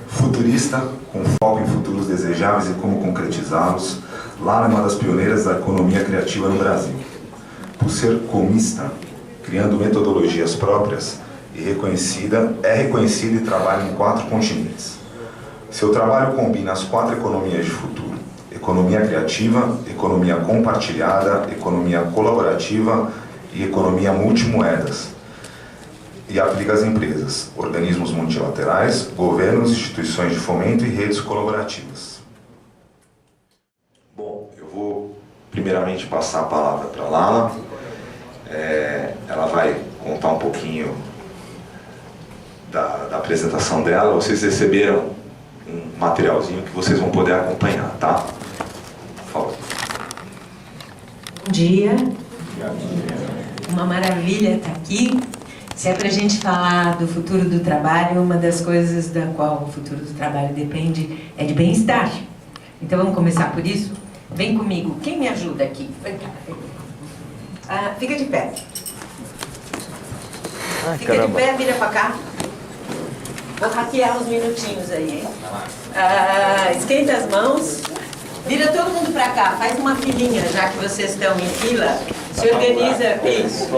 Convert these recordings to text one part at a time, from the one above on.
Futurista, com foco em futuros desejáveis e como concretizá-los, Lala é uma das pioneiras da economia criativa no Brasil. Por ser comista, criando metodologias próprias, é reconhecida e trabalha em 4 continentes. Seu trabalho combina as 4 economias de futuro: economia criativa, economia compartilhada, economia colaborativa e economia multimoedas, e aplica às empresas, organismos multilaterais, governos, instituições de fomento e redes colaborativas. Bom, eu vou primeiramente passar a palavra para a Lala. Ela vai contar um pouquinho da apresentação dela. Vocês receberam um materialzinho que vocês vão poder acompanhar, tá? Por favor. Bom dia. Uma maravilha estar aqui. Se é para a gente falar do futuro do trabalho, uma das coisas da qual o futuro do trabalho depende é de bem-estar. Então vamos começar por isso? Vem comigo. Quem me ajuda aqui? Vem cá. Fica de pé. Fica de pé, vira para cá. Vou hackear uns minutinhos aí, hein? Esquenta as mãos. Vira todo mundo para cá. Faz uma filinha, já que vocês estão em fila. Se organiza. Isso.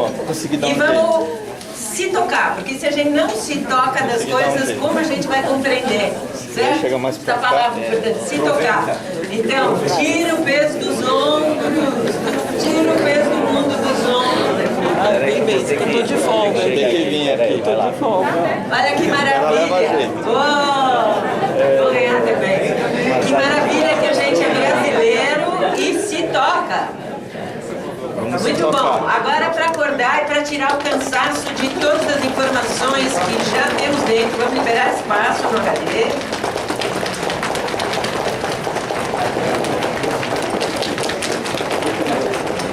E vamos se tocar, porque se a gente não se toca das coisas, como a gente vai compreender? Certo? Essa palavra importante, se tocar. Então, tira o peso dos ombros, tira o peso do mundo dos ombros. Eu tô de folga. Tem que vir aqui. Eu tô de folga. Olha que maravilha. Vou ganhar também. Que maravilha que a gente é brasileiro e se toca. Muito bom. Agora, para acordar e para tirar o cansaço de todas as informações que já temos dentro, vamos liberar espaço no HD.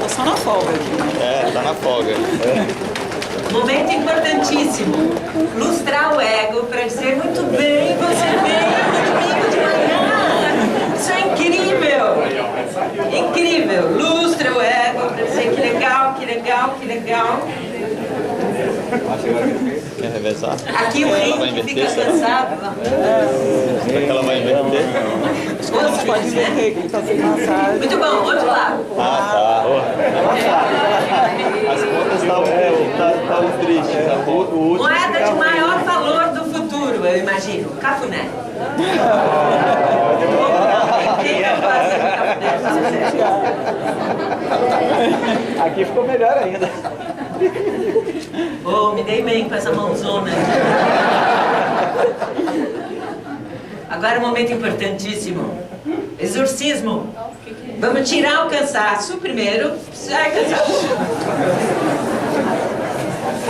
Tô só na folga aqui. Tá na folga. Momento importantíssimo. Lustrar o ego para dizer muito bem, você veio comigo de manhã. Isso é incrível. Incrível. Lustra o ego para dizer que legal, que legal, que legal. Quer revezar? Aqui o ringue fica cansado. Será que ela vai inverter? Você pode inverter aqui, fazer massagem. Muito bom, outro lado. Tá. As contas estavam tristes. Moeda de maior valor do futuro, eu imagino. Cafuné. Quem não passa no cafuné? Aqui ficou melhor ainda. Me dei bem com essa mãozona. Agora um momento importantíssimo. Exorcismo. Vamos tirar o cansaço primeiro. Sai cansaço.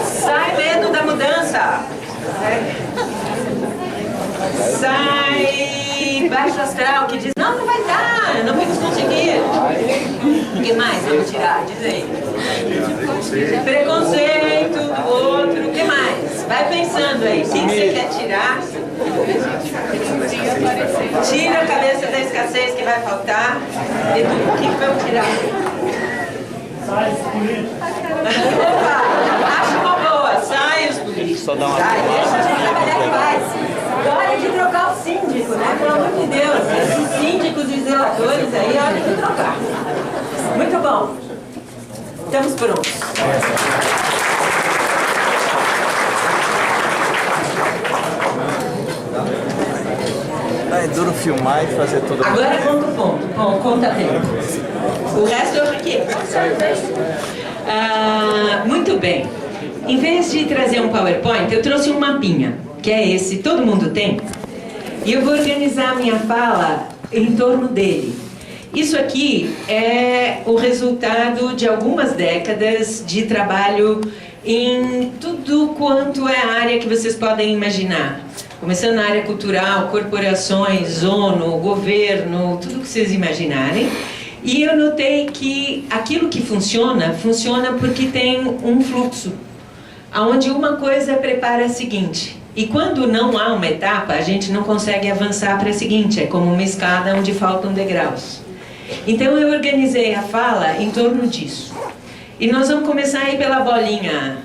Sai medo da mudança. Sai baixo astral que diz, não vai dar, não vamos conseguir. O que mais vamos tirar? Diz aí. Preconceito do outro, o que mais? Vai pensando aí, o que você quer tirar? Tira a cabeça da escassez que vai faltar. E o que vamos tirar? Opa, acho uma boa, sai os políticos. Só dá uma Deixa a gente trabalhar que vai. Hora de trocar o síndico, né? Pelo amor de Deus, esses síndicos e zeladores aí, hora de trocar. Muito bom. Estamos prontos. É duro filmar e fazer tudo. Agora conta o ponto, conta tempo. O resto eu aqui. Muito bem. Em vez de trazer um PowerPoint, eu trouxe um mapinha, que é esse, todo mundo tem. E eu vou organizar a minha fala em torno dele. Isso aqui é o resultado de algumas décadas de trabalho em tudo quanto é a área que vocês podem imaginar. Começando na área cultural, corporações, ONU, governo, tudo que vocês imaginarem. E eu notei que aquilo que funciona porque tem um fluxo, onde uma coisa prepara a seguinte. E quando não há uma etapa, a gente não consegue avançar para a seguinte. É como uma escada onde faltam degraus. Então eu organizei a fala em torno disso. E nós vamos começar aí pela bolinha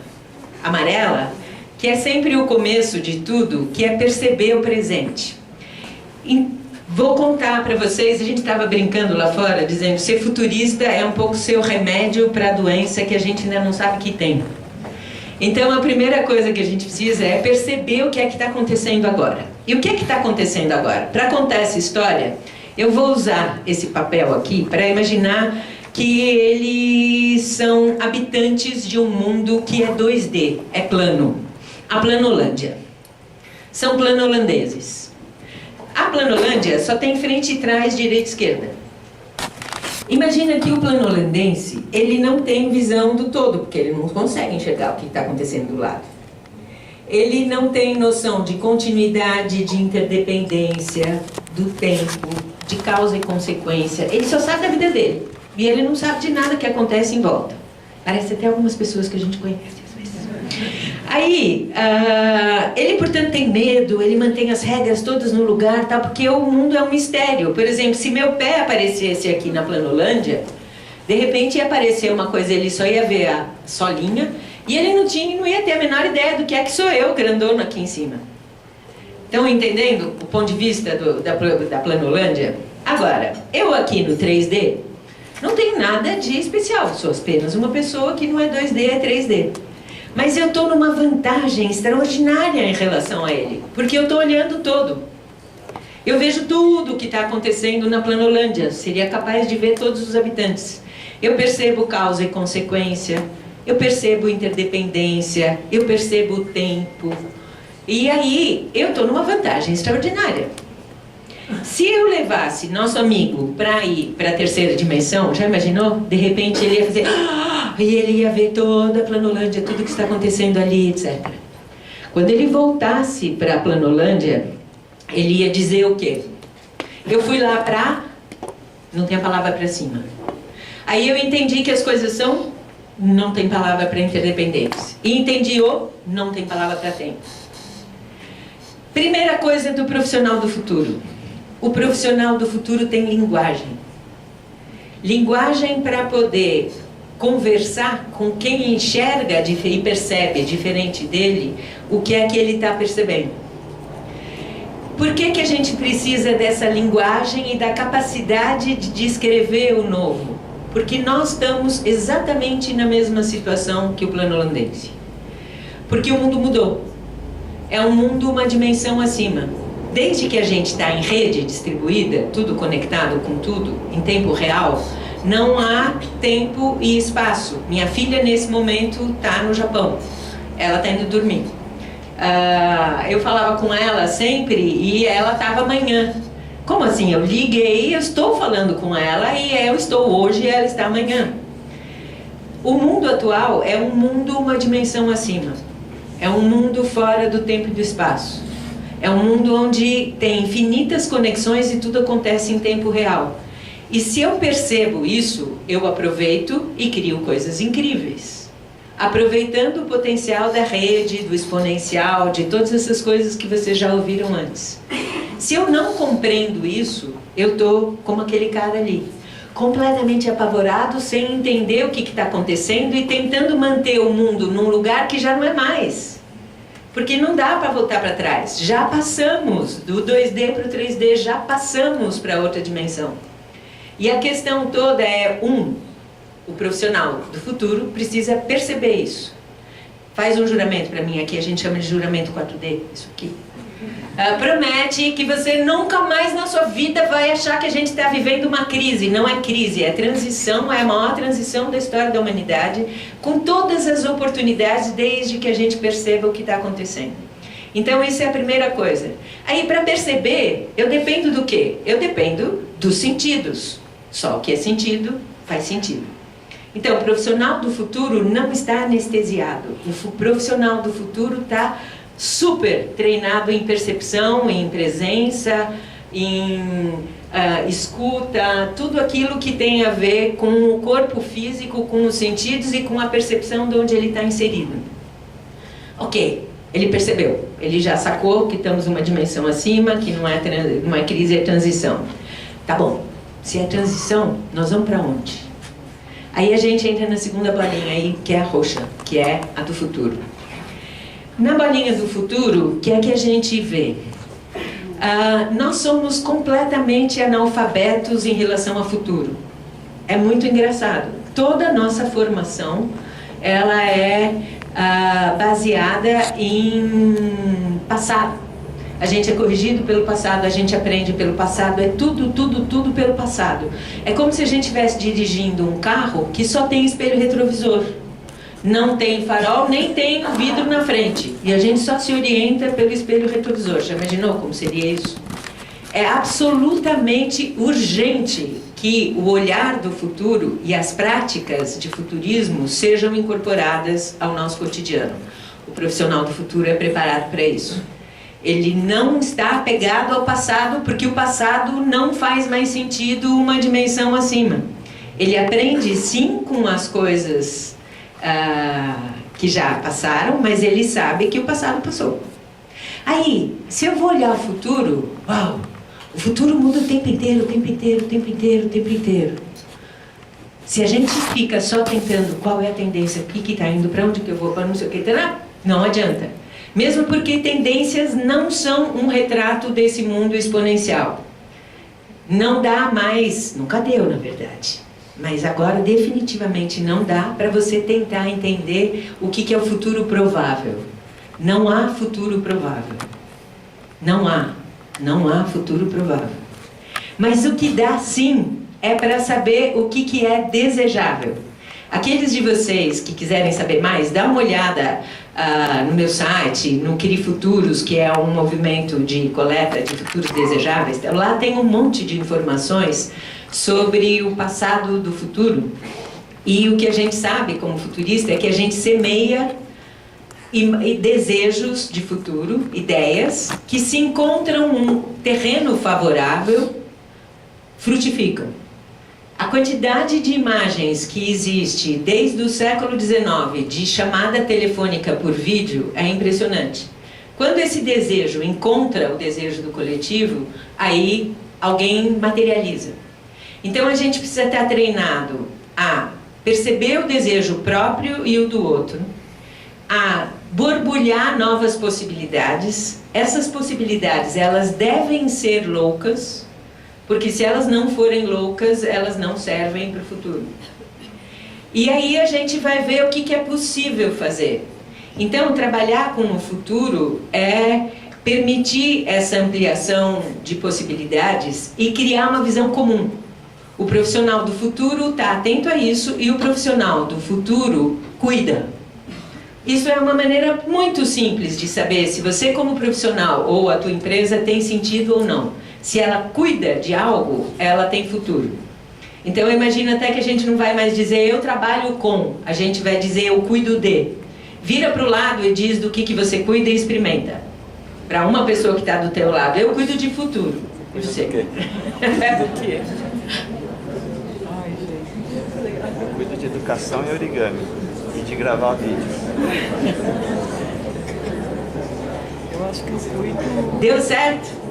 amarela, que é sempre o começo de tudo, que é perceber o presente. E vou contar para vocês, a gente estava brincando lá fora, dizendo ser futurista é um pouco ser o remédio para a doença que a gente ainda não sabe que tem. Então a primeira coisa que a gente precisa é perceber o que é que está acontecendo agora. E o que é que está acontecendo agora? Para contar essa história, eu vou usar esse papel aqui para imaginar que eles são habitantes de um mundo que é 2D, é plano. A Planolândia. São planoholandeses. A Planolândia só tem frente e trás, direita e esquerda. Imagina que o planoholandense, ele não tem visão do todo, porque ele não consegue enxergar o que está acontecendo do lado. Ele não tem noção de continuidade, de interdependência, do tempo, de causa e consequência. Ele só sabe da vida dele. E ele não sabe de nada que acontece em volta. Parece até algumas pessoas que a gente conhece às vezes. Aí, ele portanto tem medo, ele mantém as regras todas no lugar, tá? Porque o mundo é um mistério. Por exemplo, se meu pé aparecesse aqui na Planolândia, de repente ia aparecer uma coisa, ele só ia ver a solinha, e ele não ia ter a menor ideia do que é que sou eu, grandona aqui em cima. Estão entendendo o ponto de vista da Planolândia? Agora, eu aqui no 3D, não tenho nada de especial, sou apenas uma pessoa que não é 2D, é 3D. Mas eu estou numa vantagem extraordinária em relação a ele, porque eu estou olhando todo. Eu vejo tudo o que está acontecendo na Planolândia, seria capaz de ver todos os habitantes. Eu percebo causa e consequência, eu percebo interdependência, eu percebo o tempo. E aí, eu estou numa vantagem extraordinária. Se eu levasse nosso amigo para ir para a terceira dimensão, já imaginou? De repente ele ia fazer... E ele ia ver toda a Planolândia, tudo que está acontecendo ali, etc. Quando ele voltasse para a Planolândia, ele ia dizer o quê? Eu fui lá para... Não tem a palavra para cima. Aí eu entendi que as coisas são... Não tem palavra para interdependentes. E entendi o... Não tem palavra para tempo. Primeira coisa do profissional do futuro. O profissional do futuro tem linguagem. Linguagem para poder conversar com quem enxerga e percebe diferente dele o que é que ele está percebendo. Por que que a gente precisa dessa linguagem e da capacidade de descrever o novo? Porque nós estamos exatamente na mesma situação que o planoholandense. Porque o mundo mudou. É um mundo, uma dimensão acima. Desde que a gente está em rede distribuída, tudo conectado com tudo, em tempo real, não há tempo e espaço. Minha filha, nesse momento, está no Japão. Ela está indo dormir. Eu falava com ela sempre e ela estava amanhã. Como assim? Eu liguei, eu estou falando com ela e eu estou hoje e ela está amanhã. O mundo atual é um mundo, uma dimensão acima. É um mundo fora do tempo e do espaço. É um mundo onde tem infinitas conexões e tudo acontece em tempo real. E se eu percebo isso, eu aproveito e crio coisas incríveis. Aproveitando o potencial da rede, do exponencial, de todas essas coisas que vocês já ouviram antes. Se eu não compreendo isso, eu estou como aquele cara ali, completamente apavorado, sem entender o que está acontecendo e tentando manter o mundo num lugar que já não é mais. Porque não dá para voltar para trás. Já passamos do 2D para o 3D, já passamos para outra dimensão. E a questão toda é, o profissional do futuro precisa perceber isso. Faz um juramento para mim, aqui a gente chama de juramento 4D, isso aqui. Promete que você nunca mais na sua vida vai achar que a gente está vivendo uma crise. Não é crise, é transição, é a maior transição da história da humanidade, com todas as oportunidades desde que a gente perceba o que está acontecendo. Então isso é a primeira coisa. Aí para perceber, eu dependo do quê? Eu dependo dos sentidos. Só o que é sentido, faz sentido. Então o profissional do futuro não está anestesiado. O profissional do futuro está super treinado em percepção, em presença, em escuta, tudo aquilo que tem a ver com o corpo físico, com os sentidos e com a percepção de onde ele está inserido. Ok, ele percebeu, ele já sacou que estamos numa dimensão acima, que não é crise, é transição. Tá bom, se é transição, nós vamos para onde? Aí a gente entra na segunda bolinha aí, que é a roxa, que é a do futuro. Na bolinha do futuro, o que é que a gente vê? Nós somos completamente analfabetos em relação ao futuro. É muito engraçado. Toda a nossa formação, ela é baseada em passado. A gente é corrigido pelo passado, a gente aprende pelo passado, é tudo pelo passado. É como se a gente estivesse dirigindo um carro que só tem espelho retrovisor. Não tem farol, nem tem vidro na frente. E a gente só se orienta pelo espelho retrovisor. Já imaginou como seria isso? É absolutamente urgente que o olhar do futuro e as práticas de futurismo sejam incorporadas ao nosso cotidiano. O profissional do futuro é preparado para isso. Ele não está apegado ao passado, porque o passado não faz mais sentido uma dimensão acima. Ele aprende sim com as coisas que já passaram, mas ele sabe que o passado passou. Aí, se eu vou olhar o futuro, uau, o futuro muda o tempo inteiro, o tempo inteiro, o tempo inteiro, o tempo inteiro. Se a gente fica só tentando qual é a tendência, o que está indo, para onde que eu vou, para não sei o que, não adianta. Mesmo porque tendências não são um retrato desse mundo exponencial. Não dá mais, nunca deu na verdade, mas agora definitivamente não dá para você tentar entender o que é o futuro provável. Não há futuro provável. Não há futuro provável. Mas o que dá sim é para saber o que é desejável. Aqueles de vocês que quiserem saber mais, dá uma olhada no meu site, no Querer Futuros, que é um movimento de coleta de futuros desejáveis. Lá tem um monte de informações sobre o passado do futuro. E o que a gente sabe como futurista é que a gente semeia e desejos de futuro, ideias, que se encontram um terreno favorável, frutificam. A quantidade de imagens que existe desde o século XIX de chamada telefônica por vídeo é impressionante. Quando esse desejo encontra o desejo do coletivo, aí alguém materializa. Então a gente precisa estar treinado a perceber o desejo próprio e o do outro, a borbulhar novas possibilidades. Essas possibilidades, elas devem ser loucas, porque se elas não forem loucas, elas não servem para o futuro. E aí a gente vai ver o que é possível fazer. Então, trabalhar com o futuro é permitir essa ampliação de possibilidades e criar uma visão comum. O profissional do futuro está atento a isso e o profissional do futuro cuida. Isso é uma maneira muito simples de saber se você como profissional ou a tua empresa tem sentido ou não. Se ela cuida de algo, ela tem futuro. Então imagina até que a gente não vai mais dizer eu trabalho com, a gente vai dizer eu cuido de. Vira para o lado e diz do que você cuida e experimenta. Para uma pessoa que está do teu lado, eu cuido de futuro. E você? Do quê? Do quê? Ai, gente. Eu cuido de educação e origami. E de gravar vídeo. Eu acho que eu cuido... Deu certo?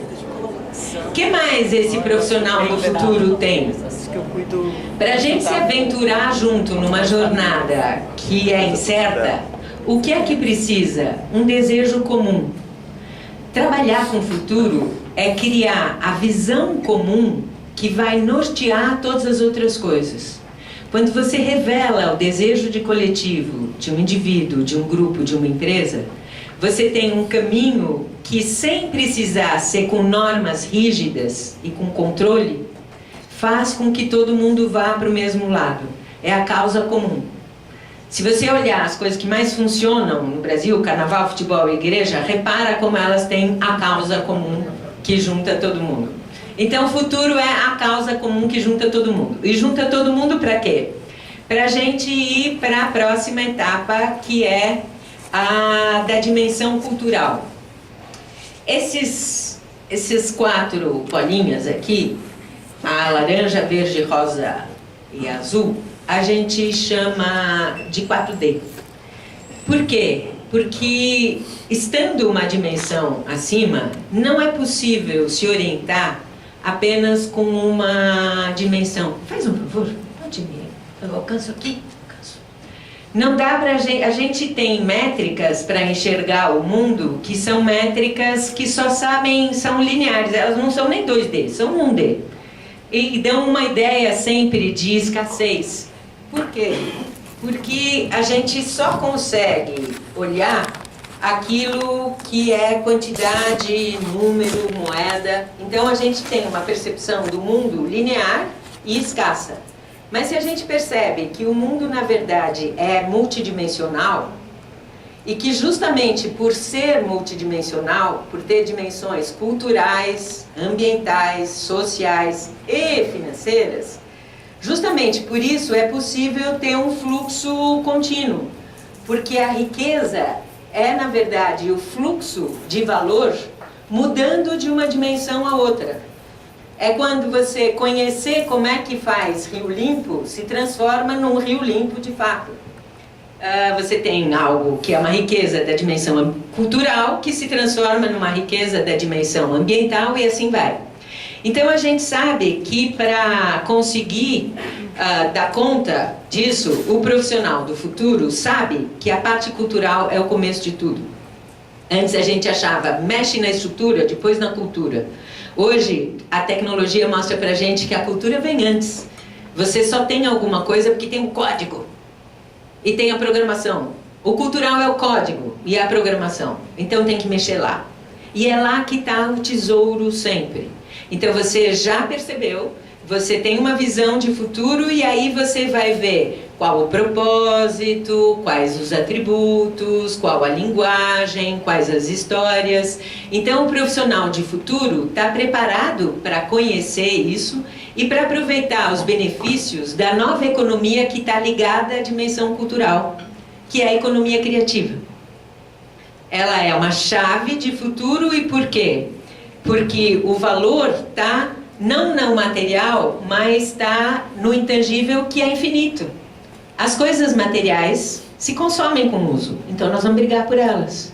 O que mais esse profissional do futuro tem? Acho que eu cuido... Para a gente se aventurar junto numa jornada que é incerta, o que é que precisa? Um desejo comum. Trabalhar com o futuro é criar a visão comum que vai nortear todas as outras coisas. Quando você revela o desejo de coletivo, de um indivíduo, de um grupo, de uma empresa, você tem um caminho que, sem precisar ser com normas rígidas e com controle, faz com que todo mundo vá para o mesmo lado. É a causa comum. Se você olhar as coisas que mais funcionam no Brasil, carnaval, futebol e igreja, repara como elas têm a causa comum que junta todo mundo. Então o futuro é a causa comum que junta todo mundo. E junta todo mundo para quê? Para a gente ir para a próxima etapa, que é a da dimensão cultural. Esses 4 bolinhas aqui, a laranja, verde, rosa e azul, a gente chama de 4D. Por quê? Porque, estando uma dimensão acima, não é possível se orientar apenas com uma dimensão. Faz um favor, pode me... Eu alcanço aqui? Alcanço. Não dá pra gente... A gente tem métricas para enxergar o mundo que são métricas que só sabem, são lineares, elas não são nem 2D, são 1D. E dão uma ideia sempre de escassez. Por quê? Porque a gente só consegue olhar aquilo que é quantidade, número, moeda. Então a gente tem uma percepção do mundo linear e escassa. Mas se a gente percebe que o mundo, na verdade, é multidimensional, e que justamente por ser multidimensional, por ter dimensões culturais, ambientais, sociais e financeiras, justamente por isso é possível ter um fluxo contínuo, porque a riqueza é, na verdade, o fluxo de valor mudando de uma dimensão a outra. É quando você conhecer como é que faz Rio Limpo, se transforma num Rio Limpo de fato. Você tem algo que é uma riqueza da dimensão cultural, que se transforma numa riqueza da dimensão ambiental e assim vai. Então a gente sabe que para conseguir dar conta disso, o profissional do futuro sabe que a parte cultural é o começo de tudo. Antes a gente achava, mexe na estrutura, depois na cultura. Hoje, a tecnologia mostra pra gente que a cultura vem antes. Você só tem alguma coisa porque tem um código. E tem a programação. O cultural é o código e a programação. Então tem que mexer lá. E é lá que está o tesouro sempre. Então você já percebeu, você tem uma visão de futuro e aí você vai ver qual o propósito, quais os atributos, qual a linguagem, quais as histórias. Então o profissional de futuro está preparado para conhecer isso e para aproveitar os benefícios da nova economia que está ligada à dimensão cultural, que é a economia criativa. Ela é uma chave de futuro e por quê? Porque o valor está não no material, mas está no intangível que é infinito. As coisas materiais se consomem com o uso, então nós vamos brigar por elas.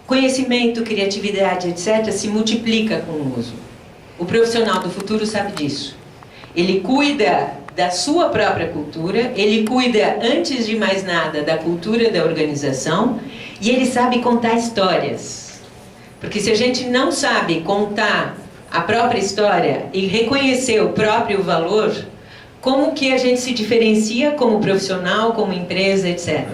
Conhecimento, criatividade, etc. se multiplica com o uso. O profissional do futuro sabe disso. Ele cuida da sua própria cultura, ele cuida, antes de mais nada, da cultura da organização e ele sabe contar histórias. Porque se a gente não sabe contar a própria história e reconhecer o próprio valor, como que a gente se diferencia como profissional, como empresa, etc.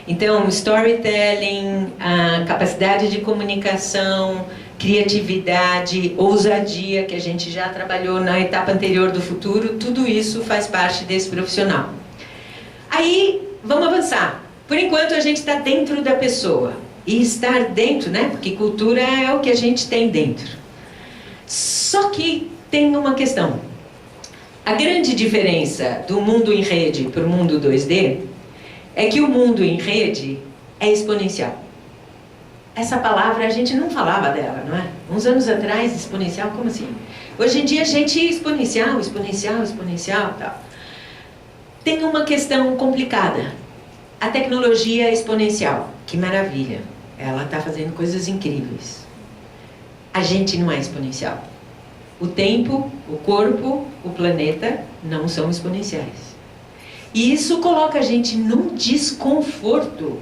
Então, storytelling, a capacidade de comunicação, criatividade, ousadia, que a gente já trabalhou na etapa anterior do futuro, tudo isso faz parte desse profissional. Aí, vamos avançar. Por enquanto, a gente está dentro da pessoa. E estar dentro, né? Porque cultura é o que a gente tem dentro. Só que tem uma questão. A grande diferença do mundo em rede para o mundo 2D é que o mundo em rede é exponencial. Essa palavra a gente não falava dela, não é? Uns anos atrás, exponencial, como assim? Hoje em dia a gente exponencial, tal. Tem uma questão complicada. A tecnologia é exponencial, que maravilha. Ela está fazendo coisas incríveis. A gente não é exponencial. O tempo, o corpo, o planeta não são exponenciais. E isso coloca a gente num desconforto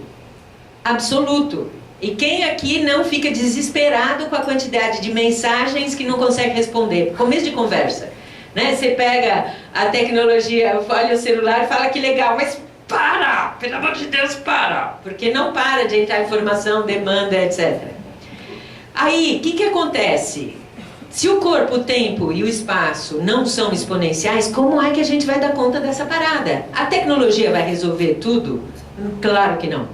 absoluto. E quem aqui não fica desesperado com a quantidade de mensagens que não consegue responder? Começo de conversa, né? Você pega a tecnologia, olha o celular e fala que legal, mas para! Pelo amor de Deus, para! Porque não para de entrar informação, demanda, etc. Aí, o que acontece? Se o corpo, o tempo e o espaço não são exponenciais, como é que a gente vai dar conta dessa parada? A tecnologia vai resolver tudo? Claro que não.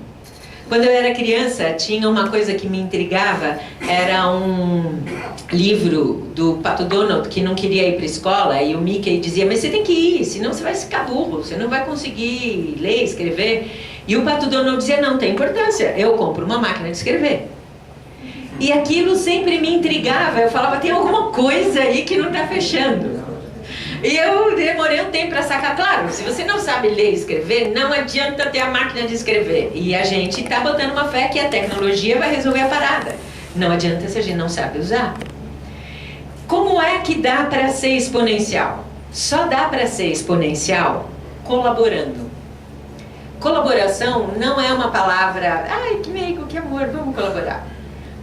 Quando eu era criança, tinha uma coisa que me intrigava, era um livro do Pato Donald que não queria ir para a escola e o Mickey dizia, mas você tem que ir, senão você vai ficar burro, você não vai conseguir ler, escrever. E o Pato Donald dizia, não, tem importância, eu compro uma máquina de escrever. E aquilo sempre me intrigava, eu falava, tem alguma coisa aí que não está fechando. E eu demorei um tempo para sacar, claro, se você não sabe ler e escrever, não adianta ter a máquina de escrever. E a gente está botando uma fé que a tecnologia vai resolver a parada. Não adianta se a gente não sabe usar. Como é que dá para ser exponencial? Só dá para ser exponencial colaborando. Colaboração não é uma palavra, ai, que meigo, que amor, vamos colaborar.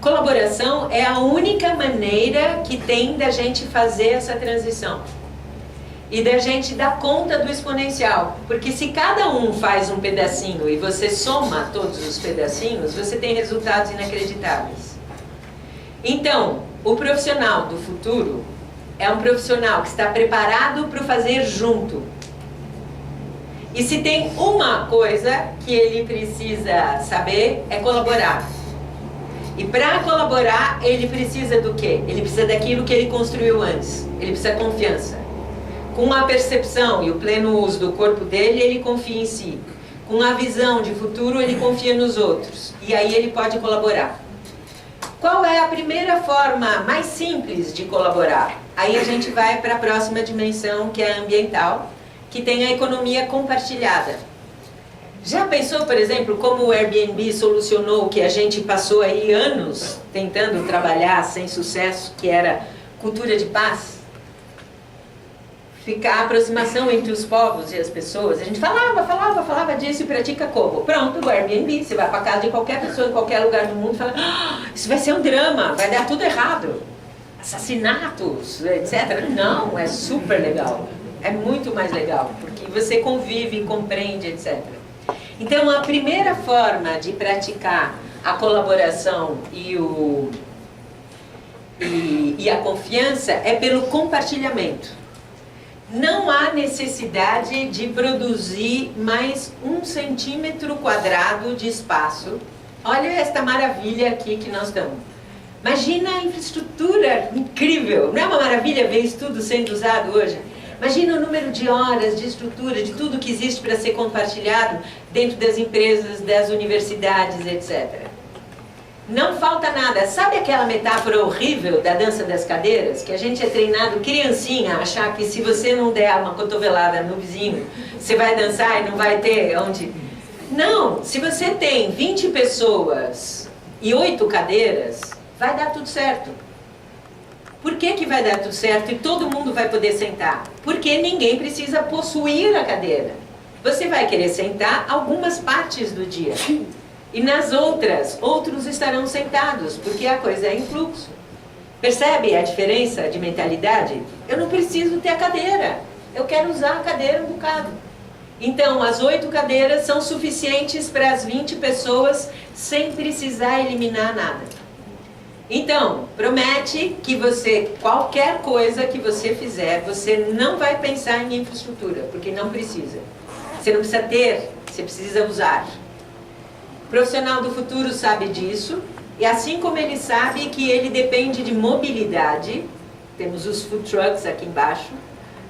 Colaboração é a única maneira que tem da gente fazer essa transição. E da gente dar conta do exponencial. Porque se cada um faz um pedacinho e você soma todos os pedacinhos, você tem resultados inacreditáveis. Então, o profissional do futuro é um profissional que está preparado para fazer junto. E se tem uma coisa que ele precisa saber, é colaborar. E para colaborar, ele precisa do quê? Ele precisa daquilo que ele construiu antes. Ele precisa de confiança. Com a percepção e o pleno uso do corpo dele, ele confia em si. Com a visão de futuro, ele confia nos outros. E aí ele pode colaborar. Qual é a primeira forma mais simples de colaborar? Aí a gente vai para a próxima dimensão, que é a ambiental, que tem a economia compartilhada. Já pensou, por exemplo, como o Airbnb solucionou o que a gente passou aí anos tentando trabalhar sem sucesso, que era cultura de paz? Ficar a aproximação entre os povos e as pessoas. A gente falava disso e pratica como? Pronto, o Airbnb. Você vai para casa de qualquer pessoa em qualquer lugar do mundo e fala, isso vai ser um drama, vai dar tudo errado. Assassinatos, etc. Não, é super legal. É muito mais legal, porque você convive, compreende, etc. Então, a primeira forma de praticar a colaboração e a confiança é pelo compartilhamento. Não há necessidade de produzir mais 1 centímetro quadrado de espaço. Olha esta maravilha aqui que nós estamos. Imagina a infraestrutura incrível. Não é uma maravilha ver isso tudo sendo usado hoje? Imagina o número de horas, de estrutura, de tudo que existe para ser compartilhado dentro das empresas, das universidades, etc. Não falta nada. Sabe aquela metáfora horrível da dança das cadeiras? Que a gente é treinado criancinha a achar que se você não der uma cotovelada no vizinho, você vai dançar e não vai ter onde... Não, se você tem 20 pessoas e 8 cadeiras, vai dar tudo certo. Por que vai dar tudo certo e todo mundo vai poder sentar? Porque ninguém precisa possuir a cadeira. Você vai querer sentar algumas partes do dia. E nas outras, outros estarão sentados, porque a coisa é em fluxo. Percebe a diferença de mentalidade? Eu não preciso ter a cadeira. Eu quero usar a cadeira um bocado. Então, as 8 cadeiras são suficientes para as 20 pessoas sem precisar eliminar nada. Então, promete que qualquer coisa que você fizer, você não vai pensar em infraestrutura, porque não precisa. Você não precisa ter, você precisa usar. O profissional do futuro sabe disso, e assim como ele sabe que ele depende de mobilidade, temos os food trucks aqui embaixo,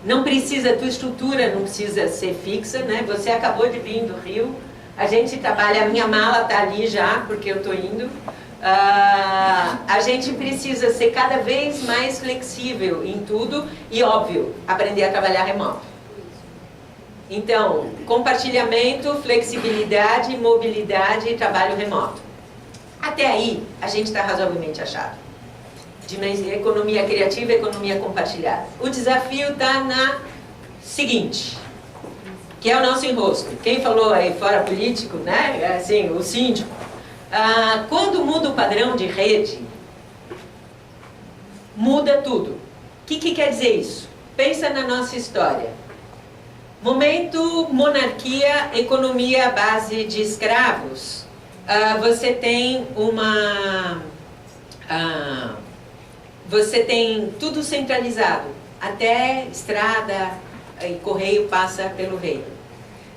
não precisa, tua estrutura não precisa ser fixa, né? Você acabou de vir do Rio, a gente trabalha, a minha mala está ali já, porque eu estou indo. A gente precisa ser cada vez mais flexível em tudo e, óbvio, aprender a trabalhar remoto. Então, compartilhamento, flexibilidade, mobilidade e trabalho remoto. Até aí, a gente está razoavelmente achado. De economia criativa e economia compartilhada. O desafio está na seguinte, que é o nosso enrosco. Quem falou aí fora político, né? Assim, o síndico. Quando muda o padrão de rede, muda tudo. O que quer dizer isso? Pensa na nossa história. Momento monarquia, economia à base de escravos. Você tem você tem tudo centralizado. Até estrada e correio passa pelo rei.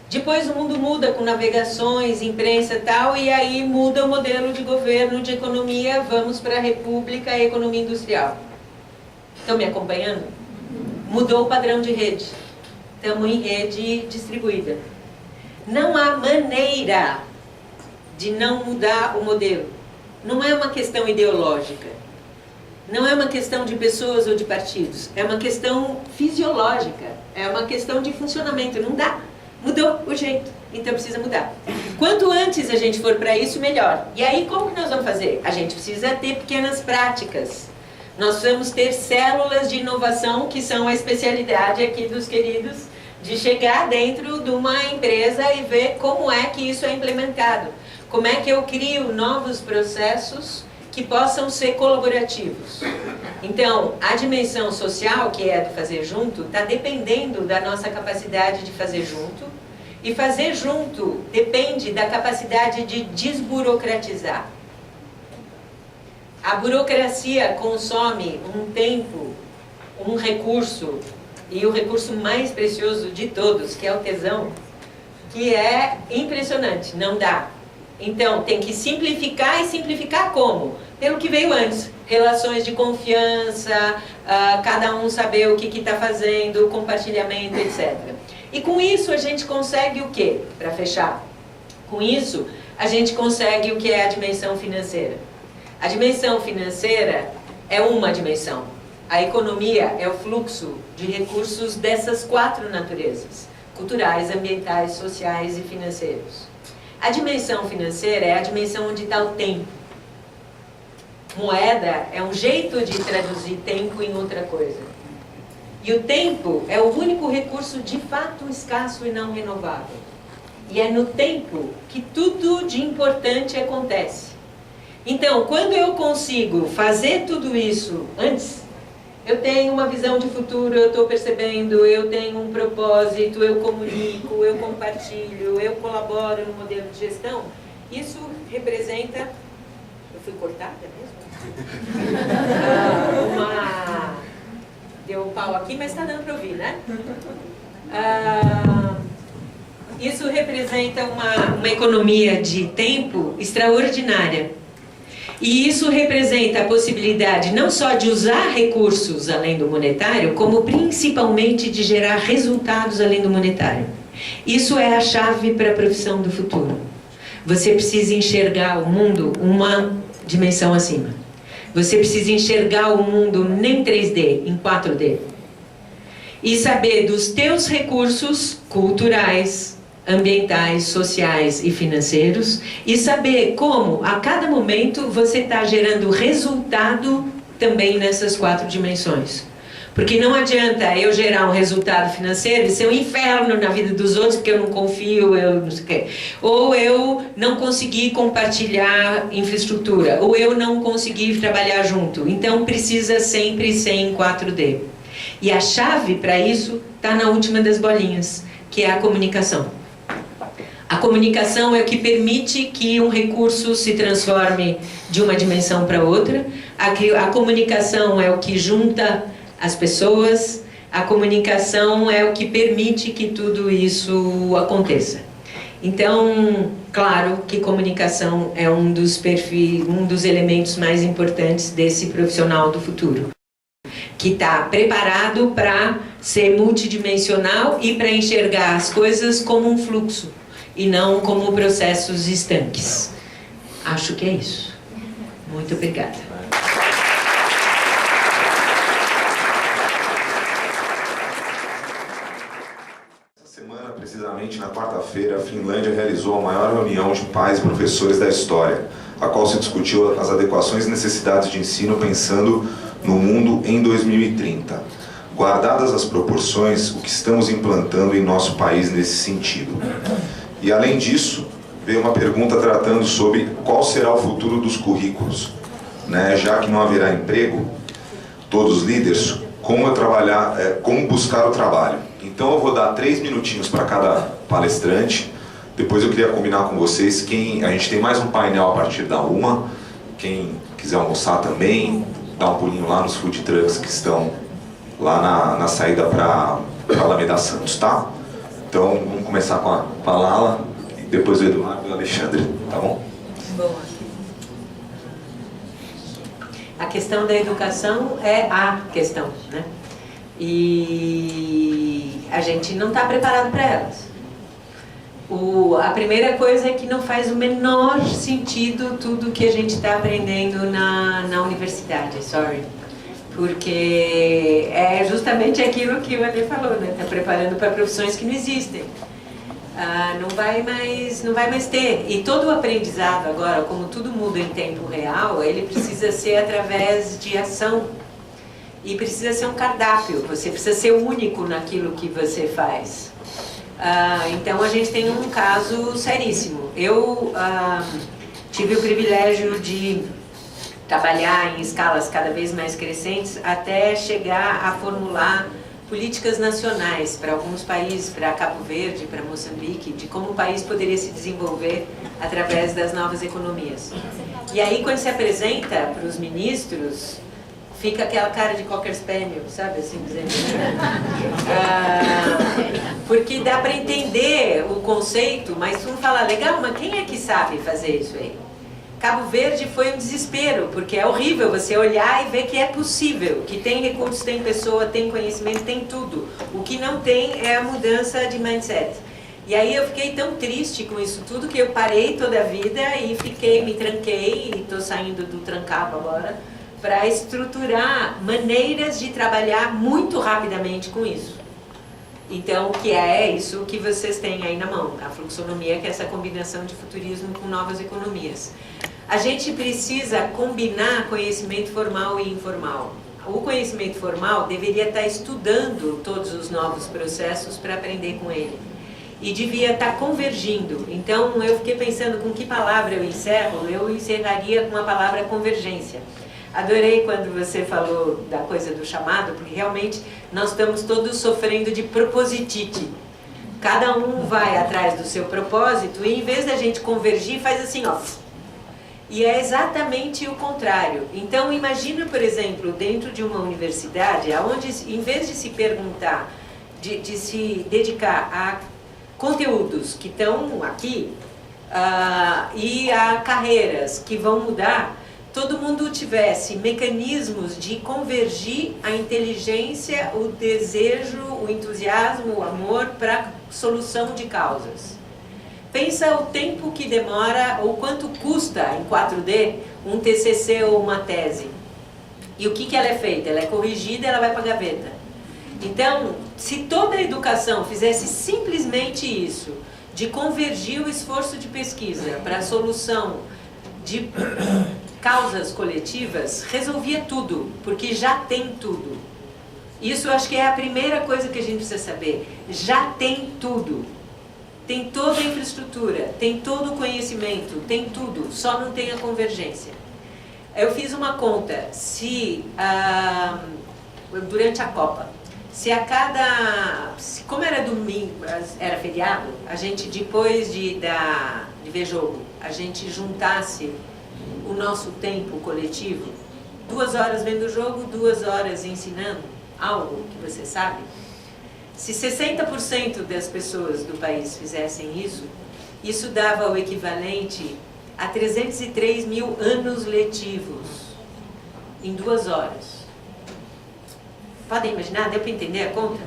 Depois o mundo muda com navegações, imprensa e tal, e aí muda o modelo de governo, de economia, vamos para a república e economia industrial. Estão me acompanhando? Mudou o padrão de rede. Estamos em rede distribuída. Não há maneira de não mudar o modelo. Não é uma questão ideológica. Não é uma questão de pessoas ou de partidos. É uma questão fisiológica. É uma questão de funcionamento. Não dá. Mudou o jeito, então precisa mudar. Quanto antes a gente for para isso, melhor. E aí, como que nós vamos fazer? A gente precisa ter pequenas práticas. Nós vamos ter células de inovação, que são a especialidade aqui dos queridos de chegar dentro de uma empresa e ver como é que isso é implementado. Como é que eu crio novos processos que possam ser colaborativos. Então, a dimensão social, que é do fazer junto, está dependendo da nossa capacidade de fazer junto. E fazer junto depende da capacidade de desburocratizar. A burocracia consome um tempo, um recurso, e o recurso mais precioso de todos, que é o tesão, que é impressionante, não dá. Então, tem que simplificar, e simplificar como? Pelo que veio antes. Relações de confiança, cada um saber o que está fazendo, compartilhamento, etc. E com isso a gente consegue o quê? Para fechar. Com isso, a gente consegue o que é a dimensão financeira. A dimensão financeira é uma dimensão. A economia é o fluxo de recursos dessas 4 naturezas: culturais, ambientais, sociais e financeiros. A dimensão financeira é a dimensão onde está o tempo. Moeda é um jeito de traduzir tempo em outra coisa. E o tempo é o único recurso de fato escasso e não renovável. E é no tempo que tudo de importante acontece. Então, quando eu consigo fazer tudo isso antes, eu tenho uma visão de futuro, eu estou percebendo, eu tenho um propósito, eu comunico, eu compartilho, eu colaboro no modelo de gestão. Isso representa... Eu fui cortada mesmo? Deu um pau aqui, mas está dando para ouvir, né? Isso representa uma economia de tempo extraordinária. E isso representa a possibilidade não só de usar recursos além do monetário, como principalmente de gerar resultados além do monetário. Isso é a chave para a profissão do futuro. Você precisa enxergar o mundo uma dimensão acima. Você precisa enxergar o mundo nem 3D, em 4D. E saber dos teus recursos culturais, ambientais, sociais e financeiros, e saber como, a cada momento, você está gerando resultado também nessas 4 dimensões. Porque não adianta eu gerar um resultado financeiro e ser um inferno na vida dos outros, porque eu não confio, eu não sei o quê. Ou eu não conseguir compartilhar infraestrutura, ou eu não conseguir trabalhar junto. Então precisa sempre ser em 4D. E a chave para isso está na última das bolinhas, que é a comunicação. A comunicação é o que permite que um recurso se transforme de uma dimensão para outra. A comunicação é o que junta as pessoas. A comunicação é o que permite que tudo isso aconteça. Então, claro que comunicação é um dos elementos mais importantes desse profissional do futuro, que está preparado para ser multidimensional e para enxergar as coisas como um fluxo e não como processos estanques. Acho que é isso. Muito obrigada. Precisamente na quarta-feira, a Finlândia realizou a maior reunião de pais e professores da história, a qual se discutiu as adequações e necessidades de ensino pensando no mundo em 2030. Guardadas as proporções, o que estamos implantando em nosso país nesse sentido. E além disso, veio uma pergunta tratando sobre qual será o futuro dos currículos, né? Já que não haverá emprego, todos os líderes, como buscar o trabalho. Então eu vou dar 3 minutinhos para cada palestrante. Depois eu queria combinar com vocês, a gente tem mais um painel a partir da 1. Quem quiser almoçar também, dá um pulinho lá nos food trucks que estão lá na saída para Alameda Santos, tá? Então vamos começar com a Lala, e depois o Eduardo e o Alexandre, tá bom? Boa. A questão da educação é a questão, né? E a gente não está preparado para elas. A primeira coisa é que não faz o menor sentido tudo que a gente está aprendendo na universidade, porque é justamente aquilo que o André falou, né? Está preparando para profissões que não existem. Não vai mais ter. E todo o aprendizado agora, como tudo muda em tempo real, ele precisa ser através de ação. E precisa ser um cardápio, você precisa ser único naquilo que você faz. Então a gente tem um caso seríssimo. Eu tive o privilégio de trabalhar em escalas cada vez mais crescentes até chegar a formular políticas nacionais para alguns países, para Cabo Verde, para Moçambique, de como o país poderia se desenvolver através das novas economias. E aí, quando se apresenta para os ministros, fica aquela cara de qualquer spaniel, sabe, assim dizendo. Porque dá para entender o conceito, mas tu não fala, legal, mas quem é que sabe fazer isso aí? Cabo Verde foi um desespero, porque é horrível você olhar e ver que é possível, que tem recursos, tem pessoa, tem conhecimento, tem tudo. O que não tem é a mudança de mindset. E aí eu fiquei tão triste com isso tudo que eu parei toda a vida e me tranquei, e estou saindo do trancado agora, para estruturar maneiras de trabalhar muito rapidamente com isso. Então, que é isso que vocês têm aí na mão, a fluxonomia, que é essa combinação de futurismo com novas economias. A gente precisa combinar conhecimento formal e informal. O conhecimento formal deveria estar estudando todos os novos processos para aprender com ele. E devia estar convergindo. Então, eu fiquei pensando com que palavra eu encerro. Eu encerraria com a palavra convergência. Adorei quando você falou da coisa do chamado, porque realmente nós estamos todos sofrendo de propositite. Cada um vai atrás do seu propósito e em vez da gente convergir, faz assim, ó. E é exatamente o contrário. Então, imagina, por exemplo, dentro de uma universidade, onde, em vez de se perguntar, de se dedicar a conteúdos que estão aqui e a carreiras que vão mudar, todo mundo tivesse mecanismos de convergir a inteligência, o desejo, o entusiasmo, o amor para solução de causas. Pensa o tempo que demora ou quanto custa em 4D um TCC ou uma tese. E o que ela é feita? Ela é corrigida e ela vai para a gaveta. Então, se toda a educação fizesse simplesmente isso, de convergir o esforço de pesquisa para a solução de causas coletivas, resolvia tudo, porque já tem tudo. Isso eu acho que é a primeira coisa que a gente precisa saber. Já tem tudo. Tem toda a infraestrutura, tem todo o conhecimento, tem tudo, só não tem a convergência. Eu fiz uma conta, se durante a Copa, como era domingo, era feriado, a gente depois de ver jogo, a gente juntasse o nosso tempo coletivo, 2 horas vendo o jogo, 2 horas ensinando algo que você sabe. Se 60% das pessoas do país fizessem isso, isso dava o equivalente a 303 mil anos letivos em 2 horas. Podem imaginar? Deu para entender a conta?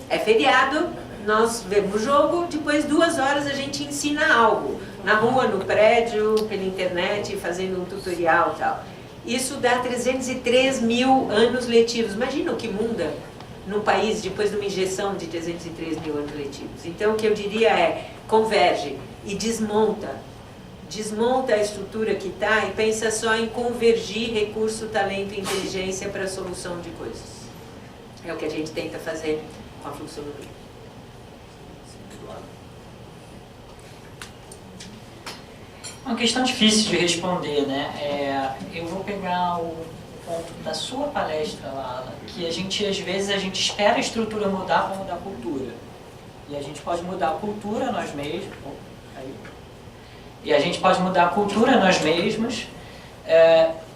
É feriado, nós vemos o jogo, depois 2 horas a gente ensina algo. Na rua, no prédio, pela internet, fazendo um tutorial e tal. Isso dá 303 mil anos letivos. Imagina o que muda num país depois de uma injeção de 303 mil anos letivos. Então, o que eu diria é, converge e desmonta. Desmonta a estrutura que está e pensa só em convergir recurso, talento e inteligência para a solução de coisas. É o que a gente tenta fazer com a fluxonomia. Uma questão difícil de responder, né? Eu vou pegar o ponto da sua palestra, Lala, que às vezes a gente espera a estrutura mudar para mudar a cultura. E a gente pode mudar a cultura nós mesmos. E a gente pode mudar a cultura nós mesmos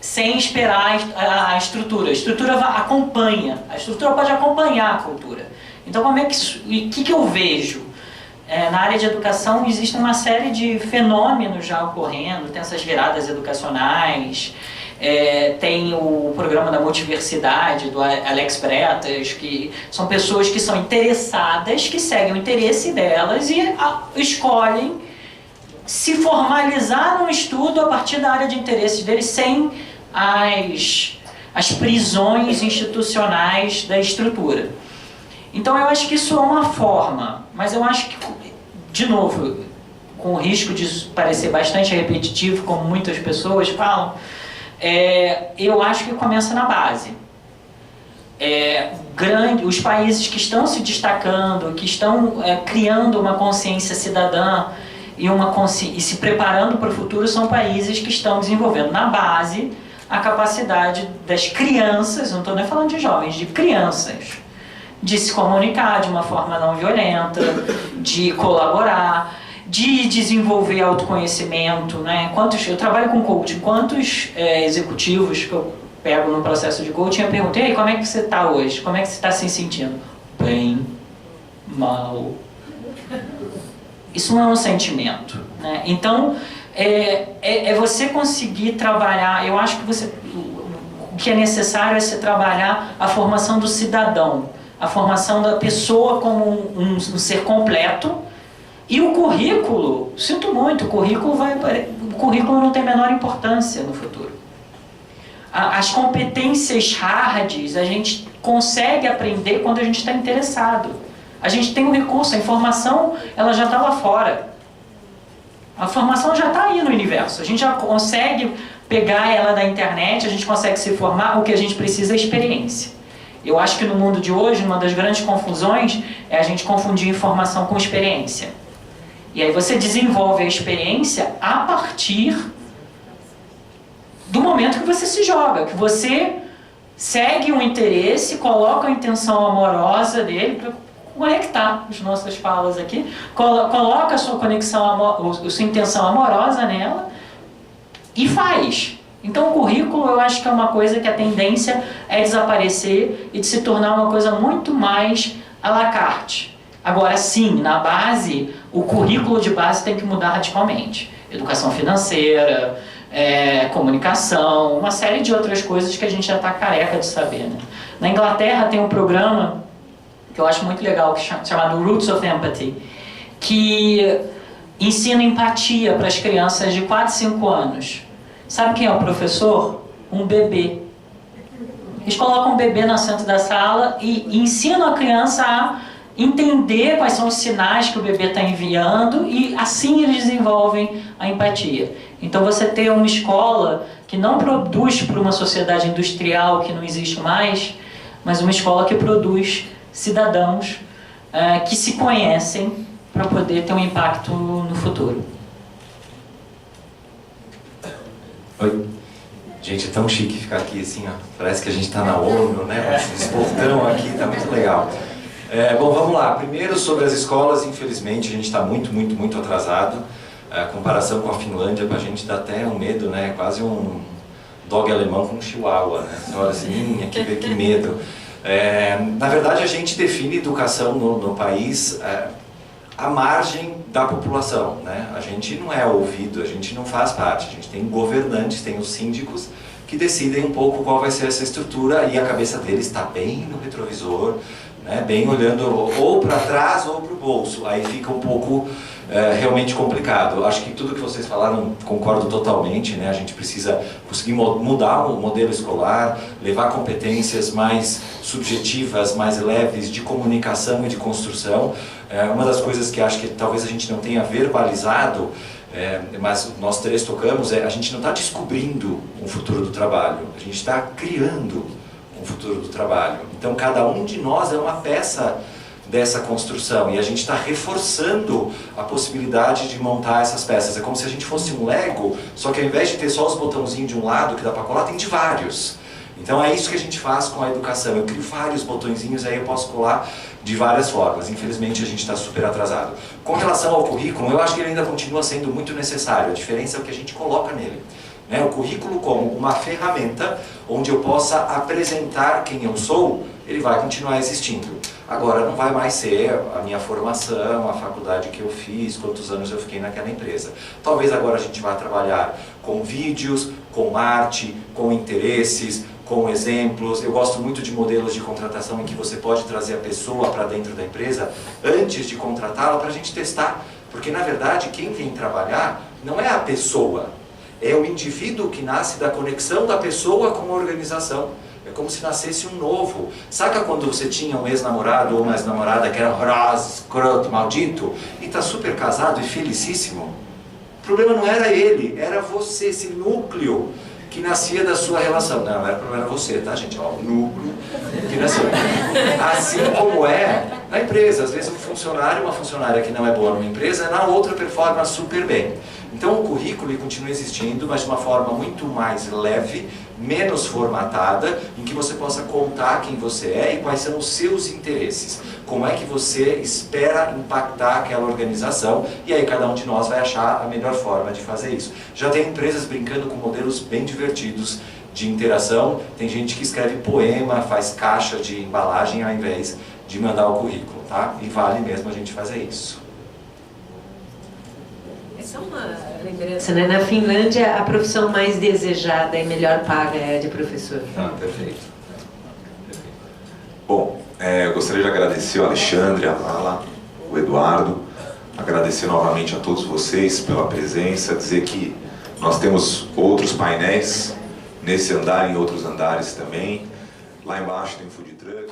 sem esperar a estrutura. A estrutura acompanha. A estrutura pode acompanhar a cultura. Então, o que eu vejo? Na área de educação existe uma série de fenômenos já ocorrendo, tem essas viradas educacionais, tem o programa da multiversidade, do Alex Bretas, que são pessoas que são interessadas, que seguem o interesse delas e escolhem se formalizar num estudo a partir da área de interesse deles, sem as prisões institucionais da estrutura. Então eu acho que isso é uma forma, mas eu acho que, de novo, com o risco de parecer bastante repetitivo, como muitas pessoas falam, eu acho que começa na base. os países que estão se destacando, que estão criando uma consciência cidadã e se preparando para o futuro, são países que estão desenvolvendo na base a capacidade das crianças, não estou nem falando de jovens, de crianças, de se comunicar de uma forma não violenta, de colaborar, de desenvolver autoconhecimento, né? Eu trabalho com coaching, quantos executivos que eu pego no processo de coaching, eu pergunto: e aí, como é que você está hoje? Como é que você está se sentindo? Bem, mal. Isso não é um sentimento, né? Então, é você conseguir trabalhar. Eu acho que o que é necessário é você trabalhar a formação do cidadão, a formação da pessoa como um ser completo. E o currículo, sinto muito, o currículo não tem a menor importância no futuro. As competências hards a gente consegue aprender quando a gente está interessado. A gente tem um recurso, a informação ela já está lá fora. A informação já está aí no universo. A gente já consegue pegar ela da internet, a gente consegue se formar. O que a gente precisa é experiência. Eu acho que no mundo de hoje, uma das grandes confusões é a gente confundir informação com experiência. E aí você desenvolve a experiência a partir do momento que você se joga, que você segue um interesse, coloca a intenção amorosa dele para conectar as nossas falas aqui, coloca a sua a sua intenção amorosa nela e faz. Então o currículo eu acho que é uma coisa que a tendência é desaparecer e de se tornar uma coisa muito mais à la carte. Agora sim, na base, o currículo de base tem que mudar radicalmente. Educação financeira, comunicação, uma série de outras coisas que a gente já está careca de saber, né? Na Inglaterra tem um programa que eu acho muito legal, chamado Roots of Empathy, que ensina empatia para as crianças de 4 e 5 anos. Sabe quem é o professor? Um bebê. Eles colocam um bebê no centro da sala e ensinam a criança a entender quais são os sinais que o bebê está enviando e assim eles desenvolvem a empatia. Então você ter uma escola que não produz para uma sociedade industrial que não existe mais, mas uma escola que produz cidadãos que se conhecem para poder ter um impacto no futuro. Oi. Gente, é tão chique ficar aqui assim, ó. Parece que a gente está na ONU, né? Esse portão aqui está muito legal. Bom, vamos lá. Primeiro, sobre as escolas, infelizmente, a gente está muito atrasado. A comparação com a Finlândia, para a gente dá até um medo, né? Quase um dog alemão com um chihuahua, né? Você olha assim, que medo. Na verdade, a gente define educação no país à margem da população, né? A gente não é ouvido, a gente não faz parte. A gente tem governantes, tem os síndicos que decidem um pouco qual vai ser essa estrutura e a cabeça deles está bem no retrovisor, né, bem olhando ou para trás ou para o bolso. Aí fica um pouco realmente complicado. Acho que tudo que vocês falaram, concordo totalmente, né? A gente precisa conseguir mudar o modelo escolar, levar competências mais subjetivas, mais leves de comunicação e de construção. Uma das coisas que acho que talvez a gente não tenha verbalizado, mas nós três tocamos, a gente não está descobrindo um futuro do trabalho, a gente está criando um futuro do trabalho. Então cada um de nós é uma peça dessa construção e a gente está reforçando a possibilidade de montar essas peças. É como se a gente fosse um Lego, só que ao invés de ter só os botãozinhos de um lado que dá para colar, tem de vários. Então é isso que a gente faz com a educação. Eu crio vários botõezinhos e aí eu posso colar de várias formas. Infelizmente a gente está super atrasado. Com relação ao currículo, eu acho que ele ainda continua sendo muito necessário. A diferença é o que a gente coloca nele. Né? O currículo como uma ferramenta onde eu possa apresentar quem eu sou, ele vai continuar existindo. Agora não vai mais ser a minha formação, a faculdade que eu fiz, quantos anos eu fiquei naquela empresa. Talvez agora a gente vá trabalhar com vídeos, com arte, com interesses, com exemplos. Eu gosto muito de modelos de contratação em que você pode trazer a pessoa para dentro da empresa antes de contratá-la para a gente testar. Porque na verdade quem vem trabalhar não é a pessoa, é o indivíduo que nasce da conexão da pessoa com a organização. É como se nascesse um novo. Saca quando você tinha um ex-namorado ou uma ex-namorada que era horroroso, escroto, maldito, e está super casado e felicíssimo? O problema não era ele, era você, esse núcleo que nascia da sua relação. Não era problema você, tá gente? Ó, o núcleo que financeiro. Assim como é na empresa. Às vezes um funcionário, uma funcionária que não é boa numa empresa, na outra performa super bem. Então o currículo continua existindo, mas de uma forma muito mais leve, menos formatada, em que você possa contar quem você é e quais são os seus interesses. Como é que você espera impactar aquela organização, e aí cada um de nós vai achar a melhor forma de fazer isso. Já tem empresas brincando com modelos bem divertidos de interação, tem gente que escreve poema, faz caixa de embalagem ao invés de mandar o currículo, tá? E vale mesmo a gente fazer isso. Só uma lembrança, né? Na Finlândia, a profissão mais desejada e melhor paga é a de professor. Ah, perfeito. Bom, eu gostaria de agradecer o Alexandre, a Lala, o Eduardo, agradecer novamente a todos vocês pela presença, dizer que nós temos outros painéis nesse andar e em outros andares também. Lá embaixo tem food truck.